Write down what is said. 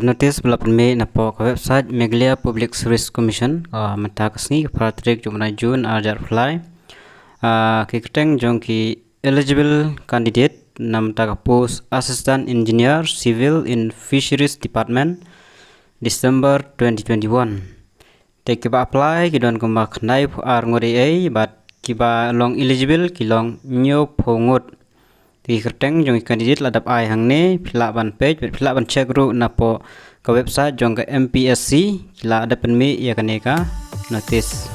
notice belapan me na po ka website Meghalaya Public Service Commission mata kasni para trik jumna June ajar apply ki keteng jong ki eligible candidate nam ta post assistant engineer civil in fisheries department December 2021 te ki ba apply ki don kuma khnai ar ngori ai but ki ba long eligible ki long nyo phongot thì kerteng jong candidate ladap ai hangne phila ban page phila ban check ru na po ka website jong ka MPSC la dapen mi ya kaneka notice